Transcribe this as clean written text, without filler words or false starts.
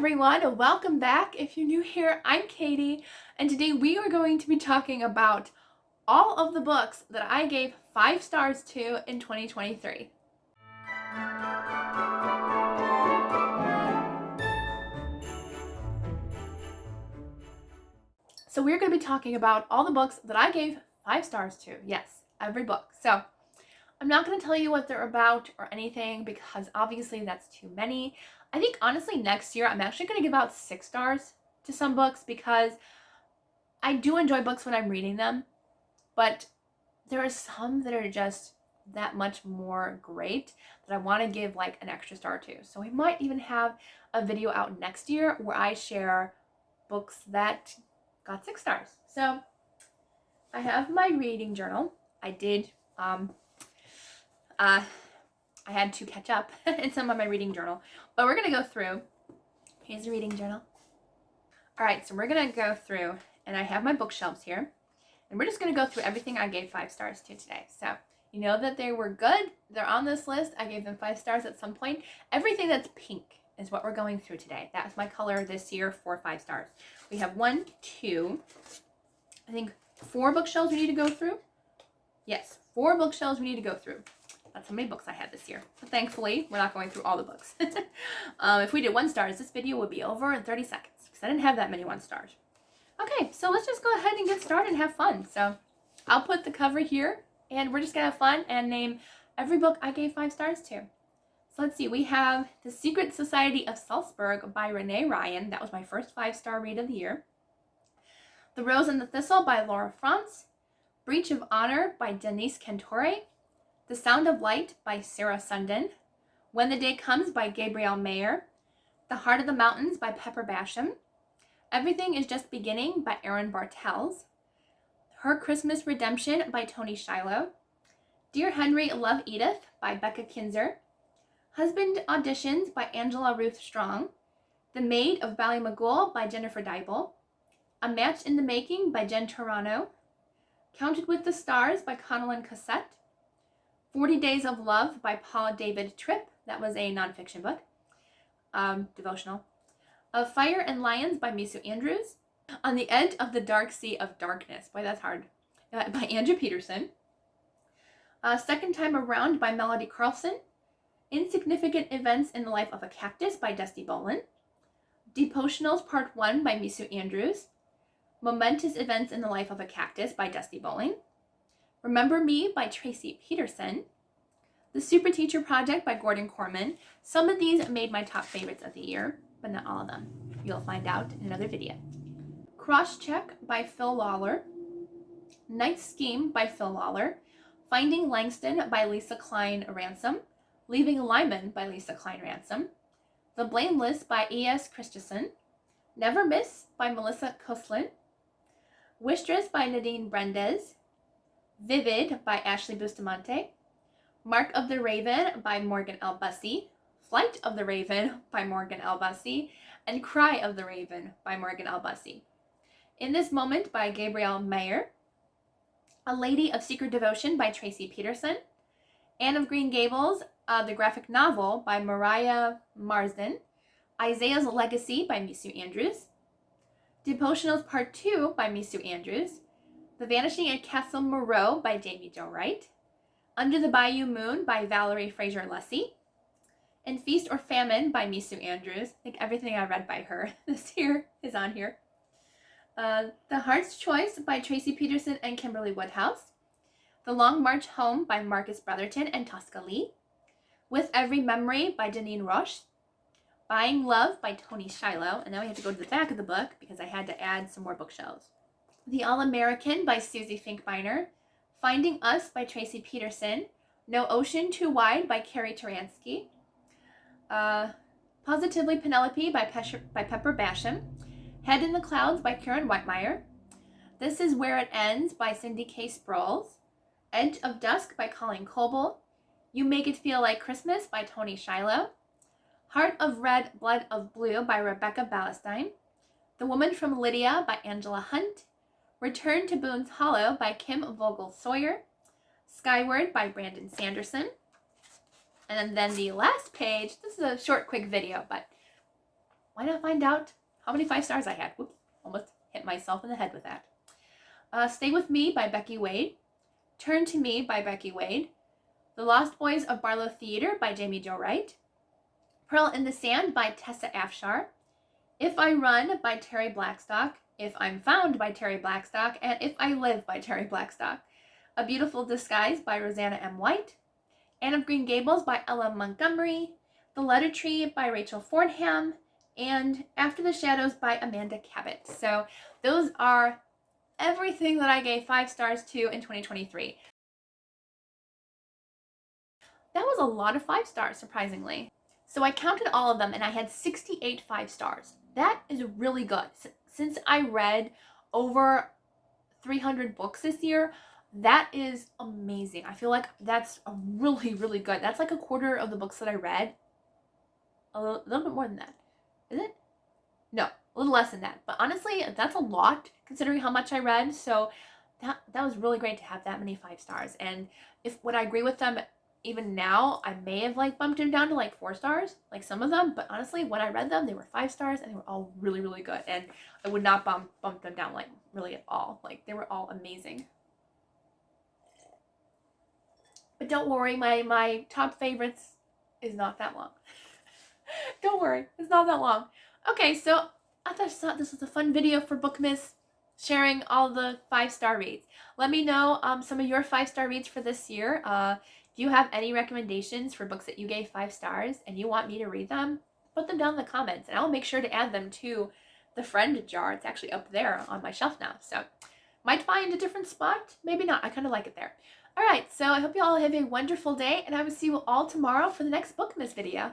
everyone, welcome back. If you're new here, I'm Katie, and today we are going to be talking about all of the books that I gave 5 stars to in 2023. So we're going to be talking about all the books that I gave 5 stars to. Yes, every book. So I'm not going to tell you what they're about or anything because obviously that's too many. I think honestly next year I'm actually going to give out 6 stars to some books because I do enjoy books when I'm reading them, but there are some that are just that much more great that I want to give like an extra star to. So we might even have a video out next year where I share books that got 6 stars. So I have my reading journal. I had to catch up in some of my reading journal, but we're going to go through. Here's the reading journal. All right, so we're going to go through, and I have my bookshelves here, and we're just going to go through everything I gave 5 stars to today. So you know that they were good. They're on this list. I gave them 5 stars at some point. Everything that's pink is what we're going through today. That's my color this year for 5 stars. We have 1, 2, I think 4 bookshelves we need to go through. Yes, 4 bookshelves we need to go through. That's how many books I had this year. But thankfully, we're not going through all the books. If we did 1 stars, this video would be over in 30 seconds because I didn't have that many 1 stars. Okay, so let's just go ahead and get started and have fun. So I'll put the cover here and we're just gonna have fun and name every book I gave 5 stars to. So let's see, we have The Secret Society of Salzburg by Renee Ryan. That was my first 5-star read of the year. The Rose and the Thistle by Laura France. Breach of Honor by Denise Cantore. The Sound of Light by Sarah Sundin. When the Day Comes by Gabrielle Mayer. The Heart of the Mountains by Paperbacks. Everything is Just Beginning by Erin Bartels. Her Christmas Redemption by Toni Shiloh. Dear Henry, Love Edith by Becca Kinzer. Husband Auditions by Angela Ruth Strong. The Maid of Ballymagul by Jennifer Dybel. A Match in the Making by Jen Turano. Counted with the Stars by Connellan Cassette. 40 Days of Love by Paul David Tripp. That was a nonfiction book. Devotional. Of Fire and Lions by Misu Andrews. On the Edge of the Dark Sea of Darkness. Boy, that's hard. By Andrew Peterson. Second Time Around by Melody Carlson. Insignificant Events in the Life of a Cactus by Dusty Bolin. Devotionals Part 1 by Misu Andrews. Momentous Events in the Life of a Cactus by Dusty Bolin. Remember Me by Tracy Peterson. The Super Teacher Project by Gordon Corman. Some of these made my top favorites of the year, but not all of them. You'll find out in another video. Crosscheck by Phil Lawler. Night Scheme by Phil Lawler. Finding Langston by Lisa Klein Ransom. Leaving Lyman by Lisa Klein Ransom. The Blameless by E.S. Christensen. Never Miss by Melissa Koslin. Wistress by Nadine Brendez. Vivid by Ashley Bustamante. Mark of the Raven by Morgan L. Bussey. Flight of the Raven by Morgan L. Bussey. And Cry of the Raven by Morgan L. Bussey. In This Moment by Gabrielle Mayer. A Lady of Secret Devotion by Tracy Peterson. Anne of Green Gables, the graphic novel by Mariah Marsden. Isaiah's Legacy by Misu Andrews. Devotionals Part 2 by Misu Andrews. The Vanishing at Castle Moreau by Jamie Jo Wright. Under the Bayou Moon by Valerie Fraser Lussey. And Feast or Famine by Misu Andrews. I think everything I read by her this year is on here. The Heart's Choice by Tracy Peterson and Kimberly Woodhouse. The Long March Home by Marcus Brotherton and Tosca Lee. With Every Memory by Janine Roche. Buying Love by Toni Shiloh. And now we have to go to the back of the book because I had to add some more bookshelves. The All-American by Susie Finkbeiner. Finding Us by Tracy Peterson. No Ocean Too Wide by Carrie Taransky. Positively Penelope by Pepper Basham. Head in the Clouds by Karen Whitmire. This Is Where It Ends by Cindy K. Sproles. Edge of Dusk by Colleen Coble. You Make It Feel Like Christmas by Toni Shiloh. Heart of Red, Blood of Blue by Rebecca Ballestein. The Woman from Lydia by Angela Hunt. Return to Boone's Hollow by Kim Vogel Sawyer. Skyward by Brandon Sanderson. And then the last page, this is a short, quick video, but why not find out how many 5 stars I had? Whoops, almost hit myself in the head with that. Stay With Me by Becky Wade. Turn to Me by Becky Wade. The Lost Boys of Barlow Theater by Jamie Jo Wright. Pearl in the Sand by Tessa Afshar. If I Run by Terry Blackstock. If I'm Found by Terry Blackstock. And If I Live by Terry Blackstock. A Beautiful Disguise by Rosanna M. White. Anne of Green Gables by Ella Montgomery. The Letter Tree by Rachel Fordham. And After the Shadows by Amanda Cabot. So those are everything that I gave 5 stars to in 2023. That was a lot of 5 stars, surprisingly. So I counted all of them and I had 68 5 stars. That is really good. Since I read over 300 books this year, that is amazing. I feel like that's a really, really good. That's like a quarter of the books that I read. A little bit more than that. Is it? No, a little less than that. But honestly, that's a lot considering how much I read. So that was really great to have that many 5 stars. And if would I agree with them even now, I may have like bumped them down to like 4 stars, like some of them. But honestly, when I read them, they were 5 stars and they were all really, really good. And I would not bump them down like really at all. Like they were all amazing. But don't worry, my top favorites is not that long. Don't worry, it's not that long. Okay, so I thought this was a fun video for Bookmas, sharing all the 5-star reads. Let me know some of your 5-star reads for this year. Do you have any recommendations for books that you gave 5 stars and you want me to read them? Put them down in the comments and I'll make sure to add them to the friend jar. It's actually up there on my shelf now. So might find a different spot, maybe not. I kind of like it there. All right, so I hope you all have a wonderful day and I will see you all tomorrow for the next Bookmas video.